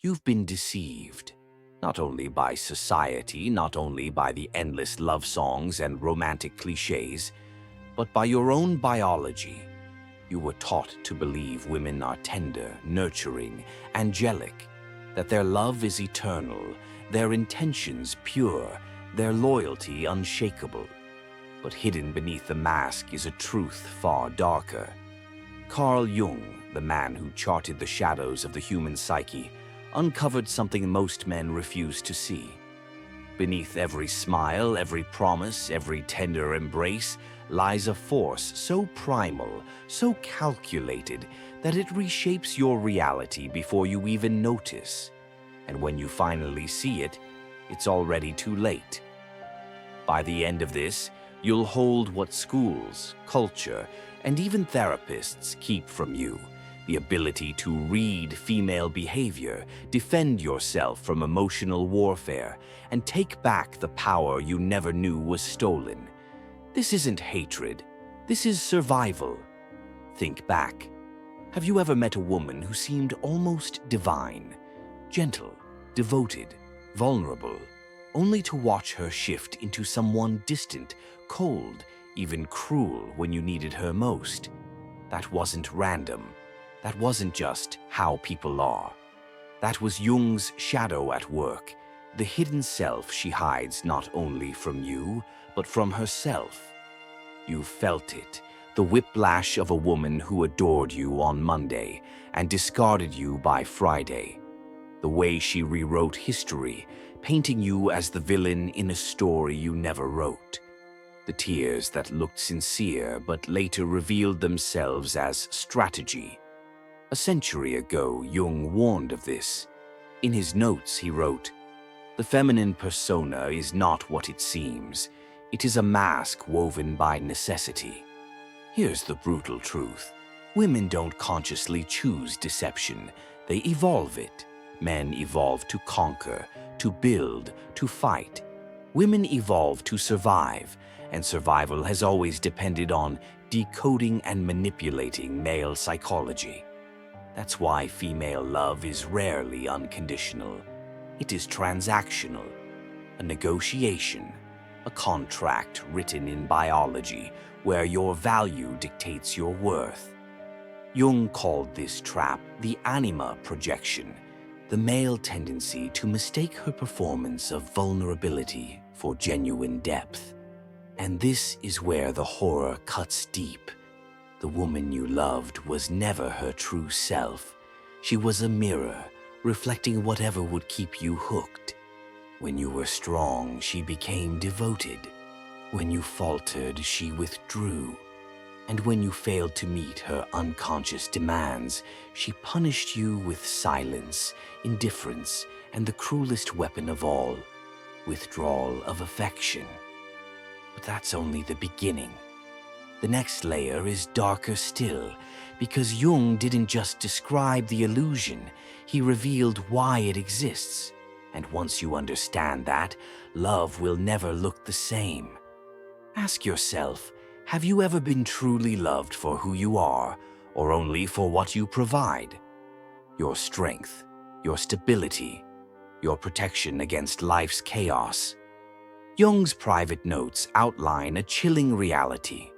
You've been deceived, not only by society, not only by the endless love songs and romantic cliches, but by your own biology. You were taught to believe women are tender, nurturing, angelic, that their love is eternal, their intentions pure, their loyalty unshakable. But hidden beneath the mask is a truth far darker. Carl Jung, the man who charted the shadows of the human psyche, uncovered something most men refuse to see. Beneath every smile, every promise, every tender embrace lies a force so primal, so calculated, that it reshapes your reality before you even notice. And when you finally see it, it's already too late. By the end of this, you'll hold what schools, culture, and even therapists keep from you: the ability to read female behavior, defend yourself from emotional warfare, and take back the power you never knew was stolen. This isn't hatred. This is survival. Think back. Have you ever met a woman who seemed almost divine, gentle, devoted, vulnerable, only to watch her shift into someone distant, cold, even cruel when you needed her most? That wasn't random. That wasn't just how people are. That was Jung's shadow at work, the hidden self she hides not only from you, but from herself. You felt it, the whiplash of a woman who adored you on Monday and discarded you by Friday. The way she rewrote history, painting you as the villain in a story you never wrote. The tears that looked sincere but later revealed themselves as strategy. A century ago, Jung warned of this. In his notes, he wrote, "The feminine persona is not what it seems. It is a mask woven by necessity." Here's the brutal truth. Women don't consciously choose deception. They evolve it. Men evolve to conquer, to build, to fight. Women evolve to survive, and survival has always depended on decoding and manipulating male psychology. That's why female love is rarely unconditional. It is transactional, a negotiation, a contract written in biology where your value dictates your worth. Jung called this trap the anima projection, the male tendency to mistake her performance of vulnerability for genuine depth. And this is where the horror cuts deep. The woman you loved was never her true self. She was a mirror, reflecting whatever would keep you hooked. When you were strong, she became devoted. When you faltered, she withdrew. And when you failed to meet her unconscious demands, she punished you with silence, indifference, and the cruelest weapon of all, withdrawal of affection. But that's only the beginning. The next layer is darker still, because Jung didn't just describe the illusion, he revealed why it exists. And once you understand that, love will never look the same. Ask yourself, have you ever been truly loved for who you are, or only for what you provide? Your strength, your stability, your protection against life's chaos. Jung's private notes outline a chilling reality.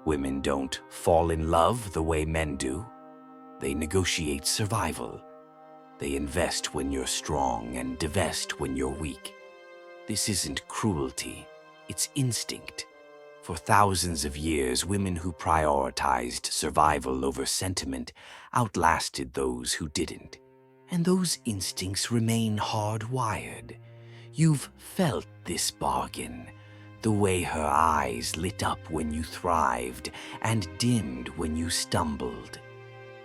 Women don't fall in love the way men do. They negotiate survival. They invest when you're strong and divest when you're weak. This isn't cruelty, it's instinct. For thousands of years, women who prioritized survival over sentiment outlasted those who didn't. And those instincts remain hardwired. You've felt this bargain. The way her eyes lit up when you thrived and dimmed when you stumbled.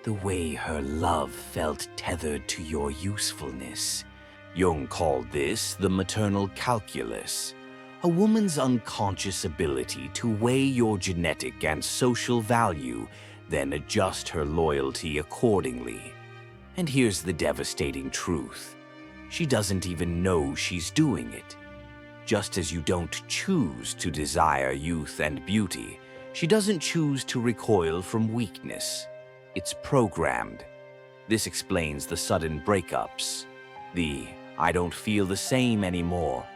The way her love felt tethered to your usefulness. Jung called this the maternal calculus, a woman's unconscious ability to weigh your genetic and social value, then adjust her loyalty accordingly. And here's the devastating truth. She doesn't even know she's doing it. Just as you don't choose to desire youth and beauty, she doesn't choose to recoil from weakness. It's programmed. This explains the sudden breakups, the "I don't feel the same anymore,"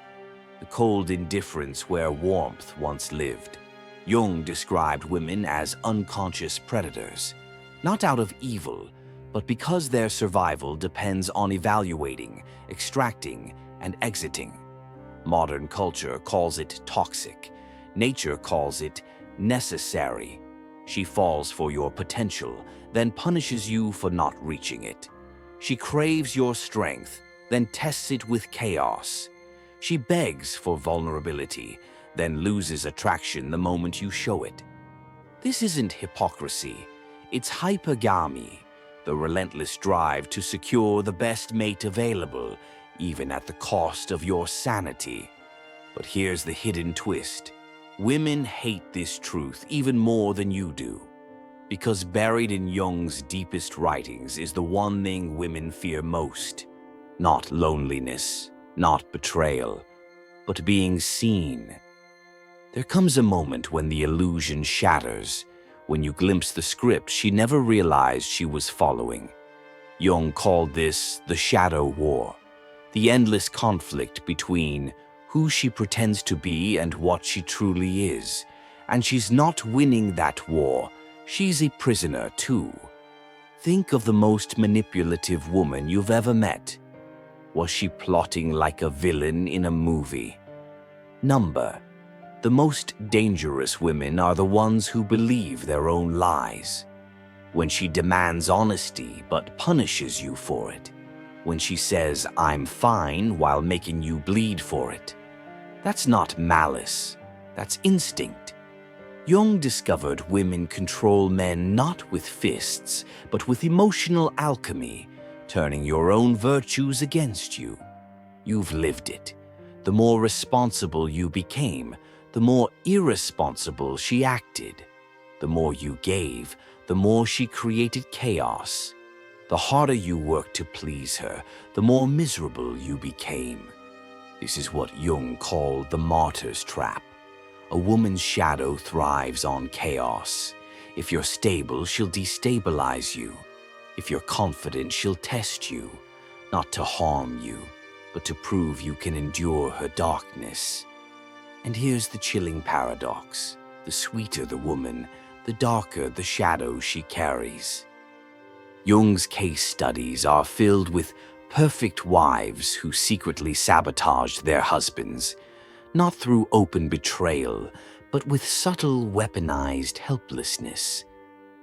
the cold indifference where warmth once lived. Jung described women as unconscious predators, not out of evil, but because their survival depends on evaluating, extracting, and exiting. Modern culture calls it toxic. Nature calls it necessary. She falls for your potential, then punishes you for not reaching it. She craves your strength, then tests it with chaos. She begs for vulnerability, then loses attraction the moment you show it. This isn't hypocrisy, it's hypergamy, the relentless drive to secure the best mate available, even at the cost of your sanity. But here's the hidden twist. Women hate this truth even more than you do. Because buried in Jung's deepest writings is the one thing women fear most. Not loneliness, not betrayal, but being seen. There comes a moment when the illusion shatters, when you glimpse the script she never realized she was following. Jung called this the shadow war, the endless conflict between who she pretends to be and what she truly is. And she's not winning that war, she's a prisoner too. Think of the most manipulative woman you've ever met. Was she plotting like a villain in a movie? The most dangerous women are the ones who believe their own lies. When she demands honesty but punishes you for it. When she says, "I'm fine," while making you bleed for it. That's not malice, that's instinct. Jung discovered women control men not with fists, but with emotional alchemy, turning your own virtues against you. You've lived it. The more responsible you became, the more irresponsible she acted. The more you gave, the more she created chaos. The harder you worked to please her, the more miserable you became. This is what Jung called the martyr's trap. A woman's shadow thrives on chaos. If you're stable, she'll destabilize you. If you're confident, she'll test you, not to harm you, but to prove you can endure her darkness. And here's the chilling paradox. The sweeter the woman, the darker the shadow she carries. Jung's case studies are filled with perfect wives who secretly sabotaged their husbands, not through open betrayal, but with subtle, weaponized helplessness.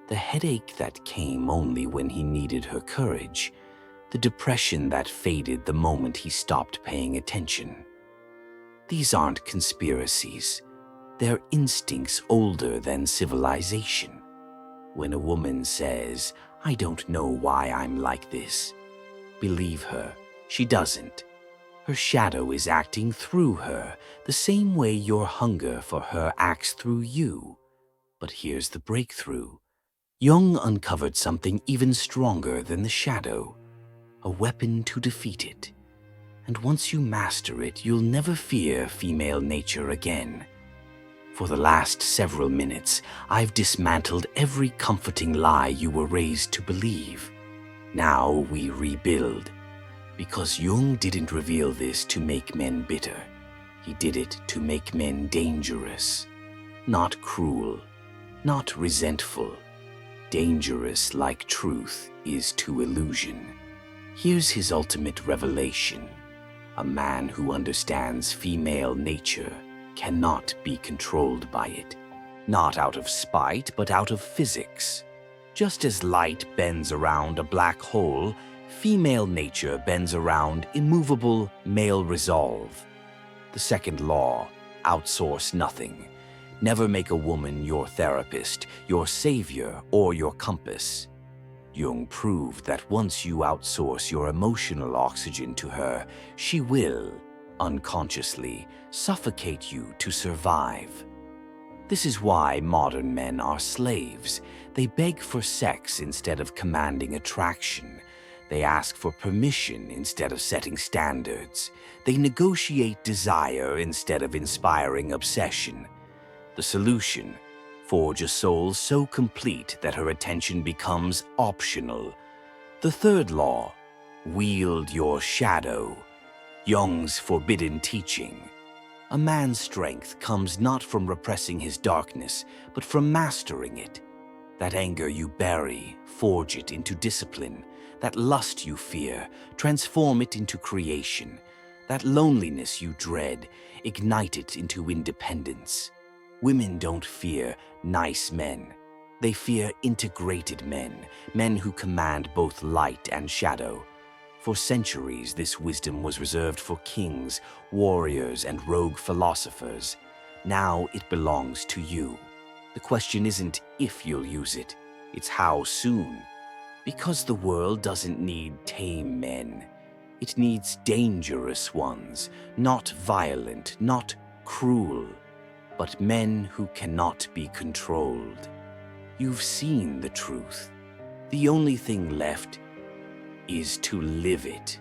The headache that came only when he needed her courage, the depression that faded the moment he stopped paying attention. These aren't conspiracies. They're instincts older than civilization. When a woman says, "I don't know why I'm like this," believe her, she doesn't. Her shadow is acting through her, the same way your hunger for her acts through you. But here's the breakthrough. Jung uncovered something even stronger than the shadow, a weapon to defeat it. And once you master it, you'll never fear female nature again. For the last several minutes, I've dismantled every comforting lie you were raised to believe. Now we rebuild. Because Jung didn't reveal this to make men bitter. He did it to make men dangerous. Not cruel, not resentful. Dangerous like truth is to illusion. Here's his ultimate revelation. A man who understands female nature cannot be controlled by it. Not out of spite, but out of physics. Just as light bends around a black hole, female nature bends around immovable male resolve. The second law, outsource nothing. Never make a woman your therapist, your savior, or your compass. Jung proved that once you outsource your emotional oxygen to her, she will, unconsciously, suffocate you to survive. This is why modern men are slaves. They beg for sex instead of commanding attraction. They ask for permission instead of setting standards. They negotiate desire instead of inspiring obsession. The solution: forge a soul so complete that her attention becomes optional. The third law: Wield your shadow, Jung's forbidden teaching. A man's strength comes not from repressing his darkness, but from mastering it. That anger you bury, forge it into discipline. That lust you fear, transform it into creation. That loneliness you dread, ignite it into independence. Women don't fear nice men. They fear integrated men, men who command both light and shadow. For centuries, this wisdom was reserved for kings, warriors, and rogue philosophers. Now it belongs to you. The question isn't if you'll use it, it's how soon. Because the world doesn't need tame men. It needs dangerous ones, not violent, not cruel, but men who cannot be controlled. You've seen the truth. The only thing left is to live it.